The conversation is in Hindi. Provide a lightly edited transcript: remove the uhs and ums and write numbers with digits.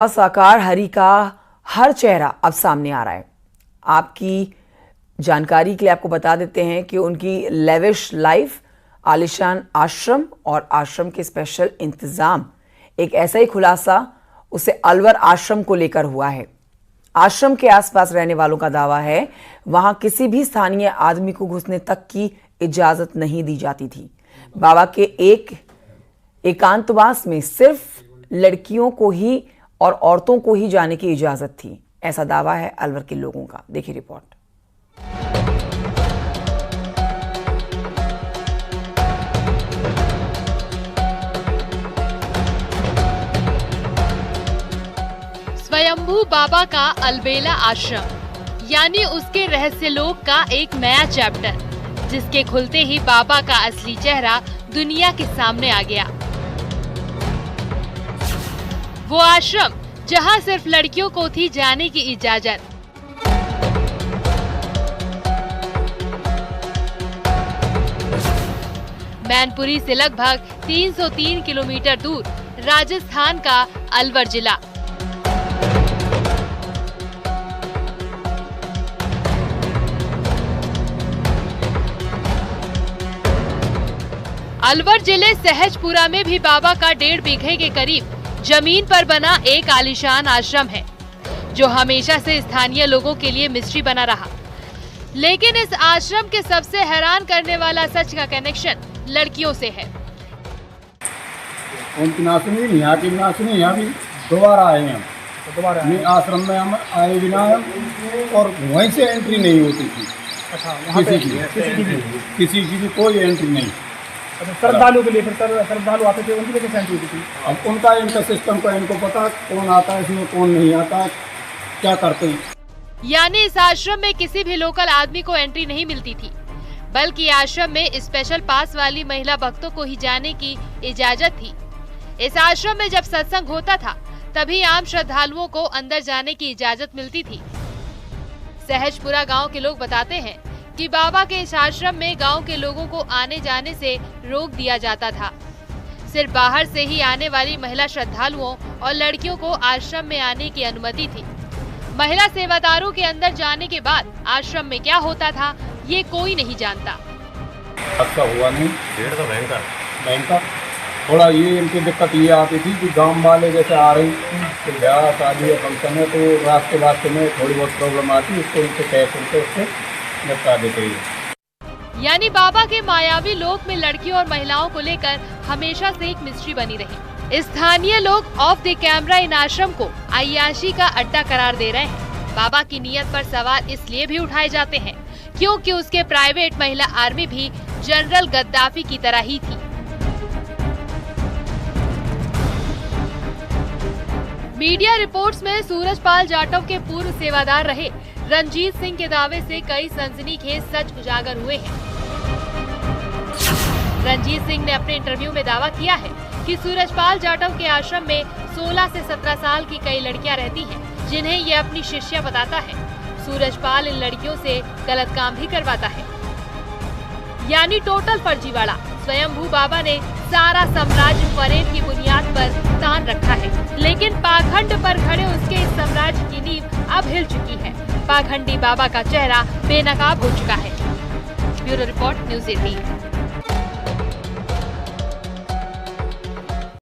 साकार हरि का हर चेहरा अब सामने आ रहा है। आपकी जानकारी के लिए आपको बता देते हैं कि उनकी लेविश लाइफ, आलिशान आश्रम और आश्रम के स्पेशल इंतजाम, एक ऐसा ही खुलासा उसे अलवर आश्रम को लेकर हुआ है। आश्रम के आसपास रहने वालों का दावा है वहां किसी भी स्थानीय आदमी को घुसने तक की इजाजत नहीं दी जाती थी। बाबा के एक एकांतवास में सिर्फ लड़कियों को ही और औरतों को ही जाने की इजाजत थी, ऐसा दावा है अलवर के लोगों का। देखिए रिपोर्ट। स्वयंभू बाबा का अलबेला आश्रम यानी उसके रहस्य लोक का एक नया चैप्टर, जिसके खुलते ही बाबा का असली चेहरा दुनिया के सामने आ गया। वो आश्रम जहां सिर्फ लड़कियों को थी जाने की इजाजत। मैनपुरी से लगभग 303 किलोमीटर दूर राजस्थान का अलवर जिला। अलवर जिले सहजपुरा में भी बाबा का 1.5 बीघे के करीब जमीन पर बना एक आलीशान आश्रम है, जो हमेशा से स्थानीय लोगों के लिए मिस्ट्री बना रहा। लेकिन इस आश्रम के सबसे हैरान करने वाला सच का कनेक्शन लड़कियों से है। उनकी नासुनी यहाँ की नासुनी यहाँ भी दोबारा आए हैं। दोबारा आश्रम में हम आए बिना और वहीं से एंट्री नहीं होती थी। अच्छा, किसी की भी कोई एंट्री नहीं। अच्छा, श्रद्धालुओं के लिए फिर श्रद्धालु आते थे, उनकी कैसे एंट्री होती थी? अब उनका इनका सिस्टम का इनको पता कौन आता है इसमें, कौन नहीं आता, क्या करते हैं। यानी इस आश्रम में किसी भी लोकल आदमी को एंट्री नहीं मिलती थी, बल्कि आश्रम में स्पेशल पास वाली महिला भक्तों को ही जाने की इजाजत थी। इस आश्रम में जब सत्संग होता था तभी आम श्रद्धालुओं को अंदर जाने की इजाजत मिलती थी। सहजपुरा गांव के लोग बताते हैं कि बाबा के इस आश्रम में गांव के लोगों को आने जाने से रोक दिया जाता था। सिर्फ बाहर से ही आने वाली महिला श्रद्धालुओं और लड़कियों को आश्रम में आने की अनुमति थी। महिला सेवादारों के अंदर जाने के बाद आश्रम में क्या होता था ये कोई नहीं जानता। अच्छा हुआ नहीं, डेढ़ तो भयंकर थोड़ा ये इनकी दिक्कत ये आती थी कि गांव वाले जैसे आ रही तो ब्याह शादी या फंक्शन है तो रास्ते में थोड़ी बहुत प्रॉब्लम आती, उसको उनसे कह सुनते उससे निपटा देते हैं। यानी बाबा के मायावी लोक में लड़कियों और महिलाओं को लेकर हमेशा से एक मिस्ट्री बनी रही। स्थानीय लोग ऑफ द कैमरा इन आश्रम को अय्याशी का अड्डा करार दे रहे हैं। बाबा की नीयत पर सवाल इसलिए भी उठाए जाते हैं क्योंकि उसके प्राइवेट महिला आर्मी भी जनरल गद्दाफी की तरह ही थी। मीडिया रिपोर्ट्स में सूरजपाल जाटव के पूर्व सेवादार रहे रंजीत सिंह के दावे से कई सनसनीखेज सच उजागर हुए हैं। रंजीत सिंह ने अपने इंटरव्यू में दावा किया है कि सूरजपाल जाटव के आश्रम में 16 से 17 साल की कई लड़कियां रहती हैं, जिन्हें ये अपनी शिष्या बताता है। सूरजपाल इन लड़कियों से गलत काम भी करवाता है। यानी टोटल फर्जीवाड़ा। स्वयंभू बाबा ने सारा साम्राज्य परेड की बुनियाद पर तान रखा है, लेकिन पाखंड पर खड़े उसके इस साम्राज्य की नींव अब हिल चुकी है। पाखंडी बाबा का चेहरा बेनकाब हो चुका है। Bureau report, news 18।